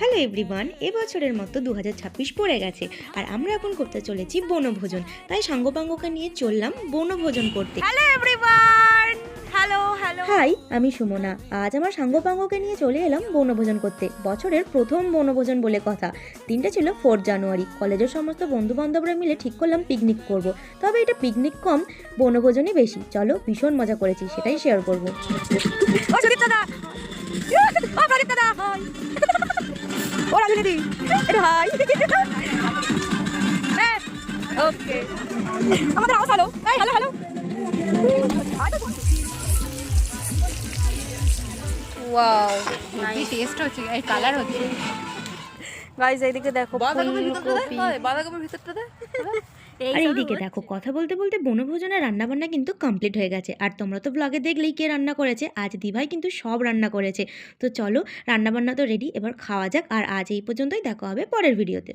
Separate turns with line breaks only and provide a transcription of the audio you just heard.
Hello everyone, এবছরের মতো 2026 পড়ে গেছে আর আমরা এখন করতে চলেছি বনভোজন। তাই সাঙ্গপাঙ্গকে নিয়ে চললাম বনভোজন করতে।
Hello everyone, hello hello.
Hi, আমি সুমনা। আজ আমার সাঙ্গপাঙ্গকে নিয়ে চলে এলাম বনভোজন করতে। বছরের প্রথম বনভোজন বলে কথা। দিনটা ছিল 4 জানুয়ারি। কলেজের সমস্ত বন্ধু বান্ধবরা মিলে ঠিক করলাম পিকনিক করব। তবে এটা পিকনিক কম, বনভোজনই বেশি। চলো, ভীষণ মজা করেছি, সেটাই শেয়ার করব।
ও সুদীপ দাদা, ও প্রদীপ দাদা, হাই। ও রাজু দিদি, এটা হাই। ওকে, আমাদের আওয়াজ হ্যালো, এই হ্যালো হ্যালো। ওয়াও,
কি টেস্ট হচ্ছে, এই কালার হচ্ছে।
গাইস এইদিকে দেখো
বাঁধাকপির
ফুলকপি।
ভিতরটা
আর এইদিকে দেখো, কথা বলতে বলতে বনভোজনের রান্নাবান্না কিন্তু কমপ্লিট হয়ে গেছে। আর তোমরা তো ব্লগে দেখলেই কে রান্না করেছে। আজ দিভাই কিন্তু সব রান্না করেছে। তো চলো, রান্নাবান্না তো রেডি, এবার খাওয়া যাক। আর আজ এই পর্যন্তই, দেখা হবে পরের ভিডিওতে।